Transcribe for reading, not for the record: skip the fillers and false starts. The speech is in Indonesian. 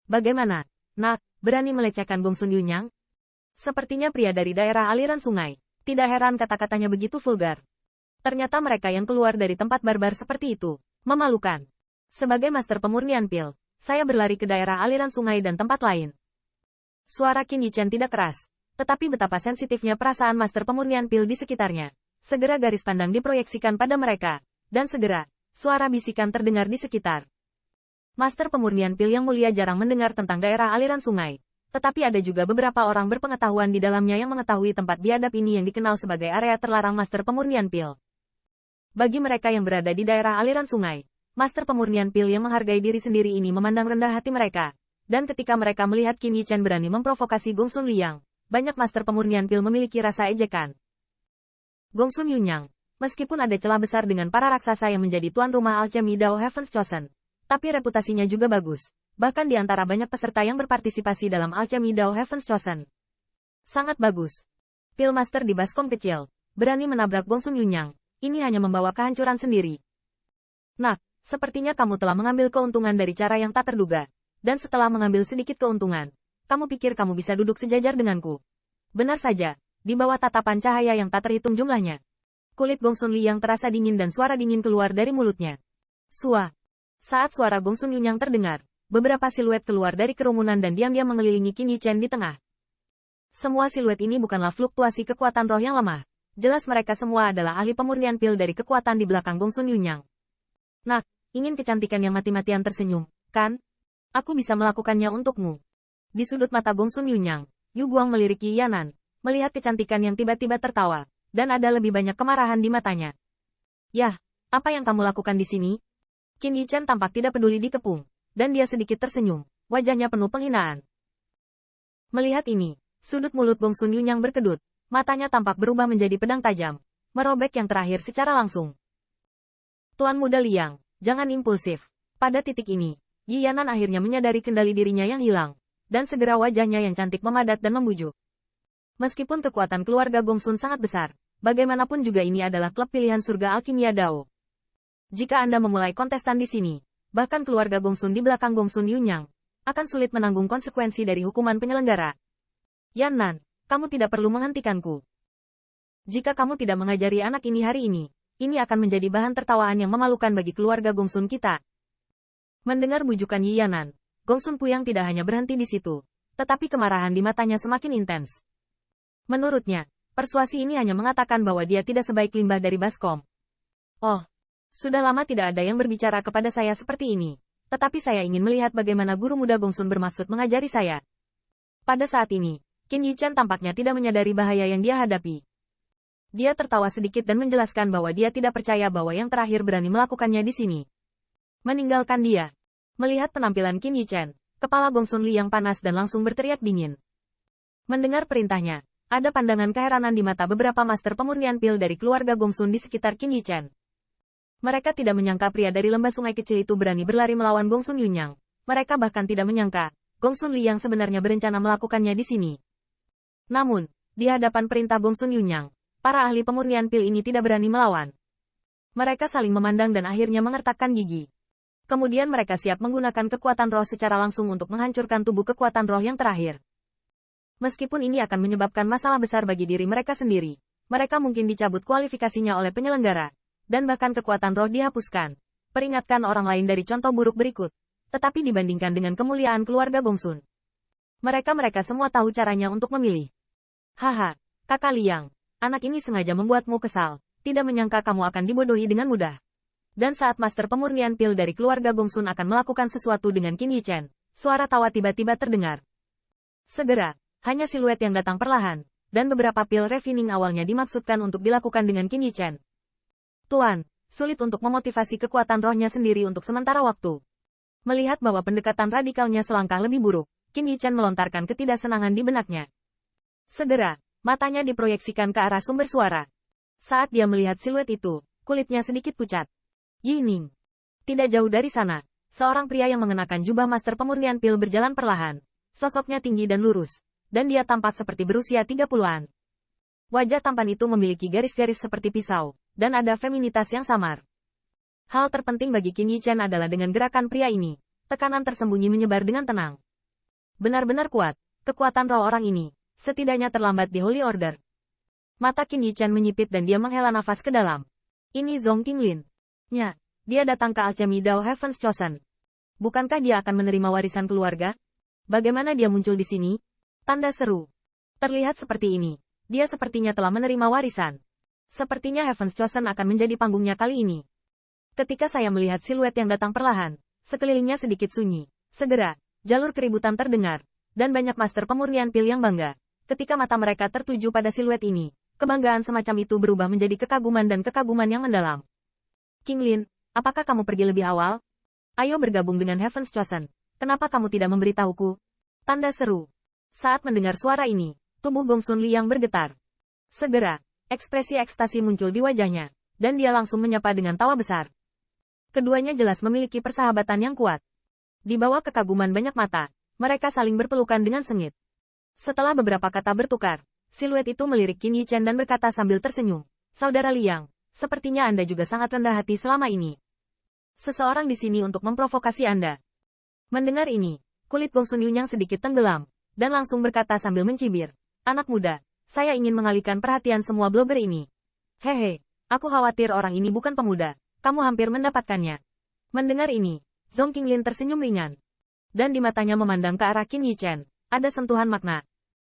Bagaimana? Nak, berani melecehkan Gongsun Yunyang? Sepertinya pria dari daerah aliran sungai. Tidak heran kata-katanya begitu vulgar. Ternyata mereka yang keluar dari tempat barbar seperti itu. Memalukan. Sebagai master pemurnian pil, saya berlari ke daerah aliran sungai dan tempat lain. Suara Qin Yichen tidak keras. Tetapi betapa sensitifnya perasaan master pemurnian pil di sekitarnya. Segera garis pandang diproyeksikan pada mereka. Dan segera, suara bisikan terdengar di sekitar. Master pemurnian pil yang mulia jarang mendengar tentang daerah aliran sungai. Tetapi ada juga beberapa orang berpengetahuan di dalamnya yang mengetahui tempat biadab ini yang dikenal sebagai area terlarang master pemurnian pil. Bagi mereka yang berada di daerah aliran sungai, master pemurnian pil yang menghargai diri sendiri ini memandang rendah hati mereka. Dan ketika mereka melihat Qin Yichen berani memprovokasi Gongsun Liang, banyak master pemurnian pil memiliki rasa ejekan. Gongsun Yunyang, meskipun ada celah besar dengan para raksasa yang menjadi tuan rumah alchemy Dao Heaven's Chosen, tapi reputasinya juga bagus. Bahkan di antara banyak peserta yang berpartisipasi dalam alchemy Dao Heaven's Chosen. Sangat bagus. Pil Master di baskom kecil, berani menabrak Gongsun Yunyang, ini hanya membawa kehancuran sendiri. Nak, sepertinya kamu telah mengambil keuntungan dari cara yang tak terduga. Dan setelah mengambil sedikit keuntungan, kamu pikir kamu bisa duduk sejajar denganku. Benar saja, di bawah tatapan cahaya yang tak terhitung jumlahnya. Kulit Gongsun Liang terasa dingin dan suara dingin keluar dari mulutnya. Sua. Saat suara Gongsun Yunyang terdengar, beberapa siluet keluar dari kerumunan dan diam-diam mengelilingi Qin Yichen di tengah. Semua siluet ini bukanlah fluktuasi kekuatan roh yang lemah. Jelas mereka semua adalah ahli pemurnian pil dari kekuatan di belakang Gongsun Yunyang. Nak, ingin kecantikan yang mati-matian tersenyum, kan? Aku bisa melakukannya untukmu. Di sudut mata Gongsun Yunyang, Yu Guang melirik Yi Yanan, melihat kecantikan yang tiba-tiba tertawa, dan ada lebih banyak kemarahan di matanya. Yah, apa yang kamu lakukan di sini? Qin Yichen tampak tidak peduli dikepung. Dan dia sedikit tersenyum, wajahnya penuh penghinaan. Melihat ini, sudut mulut Gongsun Yunyang berkedut, matanya tampak berubah menjadi pedang tajam, merobek yang terakhir secara langsung. Tuan muda Liang, jangan impulsif. Pada titik ini, Yi Yanan akhirnya menyadari kendali dirinya yang hilang, dan segera wajahnya yang cantik memadat dan membujuk. Meskipun kekuatan keluarga Gongsun sangat besar, bagaimanapun juga ini adalah klub pilihan surga alkimia Dao. Jika Anda memulai kontestan di sini, bahkan keluarga Gongsun di belakang Gongsun Yunyang, akan sulit menanggung konsekuensi dari hukuman penyelenggara. Yan Nan, kamu tidak perlu menghentikanku. Jika kamu tidak mengajari anak ini hari ini akan menjadi bahan tertawaan yang memalukan bagi keluarga Gongsun kita. Mendengar bujukan Yi Yanan, Gongsun Puyang tidak hanya berhenti di situ, tetapi kemarahan di matanya semakin intens. Menurutnya, persuasi ini hanya mengatakan bahwa dia tidak sebaik limbah dari baskom. Oh, sudah lama tidak ada yang berbicara kepada saya seperti ini, tetapi saya ingin melihat bagaimana guru muda Gongsun bermaksud mengajari saya. Pada saat ini, Qin Yichen tampaknya tidak menyadari bahaya yang dia hadapi. Dia tertawa sedikit dan menjelaskan bahwa dia tidak percaya bahwa yang terakhir berani melakukannya di sini. Meninggalkan dia. Melihat penampilan Qin Yichen, kepala Gongsun Liang panas dan langsung berteriak dingin. Mendengar perintahnya, ada pandangan keheranan di mata beberapa master pemurnian pil dari keluarga Gongsun di sekitar Qin Yichen. Mereka tidak menyangka pria dari lembah sungai kecil itu berani berlari melawan Gongsun Yunyang. Mereka bahkan tidak menyangka, Gongsun Liang sebenarnya berencana melakukannya di sini. Namun, di hadapan perintah Gongsun Yunyang, para ahli pemurnian pil ini tidak berani melawan. Mereka saling memandang dan akhirnya mengertakkan gigi. Kemudian mereka siap menggunakan kekuatan roh secara langsung untuk menghancurkan tubuh kekuatan roh yang terakhir. Meskipun ini akan menyebabkan masalah besar bagi diri mereka sendiri, mereka mungkin dicabut kualifikasinya oleh penyelenggara. Dan bahkan kekuatan roh dihapuskan. Peringatkan orang lain dari contoh buruk berikut. Tetapi dibandingkan dengan kemuliaan keluarga Gongsun, mereka semua tahu caranya untuk memilih. Haha, kakak Liang, anak ini sengaja membuatmu kesal, tidak menyangka kamu akan dibodohi dengan mudah. Dan saat master pemurnian pil dari keluarga Gongsun akan melakukan sesuatu dengan Qin Yichen, suara tawa tiba-tiba terdengar. Segera, hanya siluet yang datang perlahan, dan beberapa pil refining awalnya dimaksudkan untuk dilakukan dengan Qin Yichen. Tuan, sulit untuk memotivasi kekuatan rohnya sendiri untuk sementara waktu. Melihat bahwa pendekatan radikalnya selangkah lebih buruk, Qin Yichen melontarkan ketidaksenangan di benaknya. Segera, matanya diproyeksikan ke arah sumber suara. Saat dia melihat siluet itu, kulitnya sedikit pucat. Yi Ning. Tidak jauh dari sana, seorang pria yang mengenakan jubah master pemurnian pil berjalan perlahan. Sosoknya tinggi dan lurus, dan dia tampak seperti berusia 30-an. Wajah tampan itu memiliki garis-garis seperti pisau, dan ada feminitas yang samar. Hal terpenting bagi Qin Yichen adalah dengan gerakan pria ini, tekanan tersembunyi menyebar dengan tenang, Benar-benar kuat, kekuatan roh orang ini, setidaknya terlambat di Holy Order. Mata Qin Yichen menyipit dan dia menghela nafas ke dalam. Ini Zhong Qinglin. Nya, dia datang ke Alchemy Dao Heaven's Chosen. Bukankah dia akan menerima warisan keluarga? Bagaimana dia muncul di sini? Tanda seru. Terlihat seperti ini. Dia sepertinya telah menerima warisan. Sepertinya Heaven's Chosen akan menjadi panggungnya kali ini. Ketika saya melihat siluet yang datang perlahan, sekelilingnya sedikit sunyi. Segera, jalur keributan terdengar, dan banyak master pemurnian pil yang bangga. Ketika mata mereka tertuju pada siluet ini, kebanggaan semacam itu berubah menjadi kekaguman dan kekaguman yang mendalam. Qinglin, apakah kamu pergi lebih awal? Ayo bergabung dengan Heaven's Chosen. Kenapa kamu tidak memberitahuku? Tanda seru. Saat mendengar suara ini, tubuh Gong Sun Liang bergetar. Segera, ekspresi ekstasi muncul di wajahnya, dan dia langsung menyapa dengan tawa besar. Keduanya jelas memiliki persahabatan yang kuat. Di bawah kekaguman banyak mata, mereka saling berpelukan dengan sengit. Setelah beberapa kata bertukar, siluet itu melirik Qin Yichen dan berkata sambil tersenyum, "Saudara Liang, sepertinya Anda juga sangat rendah hati selama ini. Seseorang di sini untuk memprovokasi Anda." Mendengar ini, kulit Gong Sun Yunyang sedikit tenggelam, dan langsung berkata sambil mencibir, "Anak muda, saya ingin mengalihkan perhatian semua blogger ini. Hehe, aku khawatir orang ini bukan pemuda, kamu hampir mendapatkannya." Mendengar ini, Zhong Qinglin tersenyum ringan. Dan di matanya memandang ke arah Qin Yichen, ada sentuhan makna.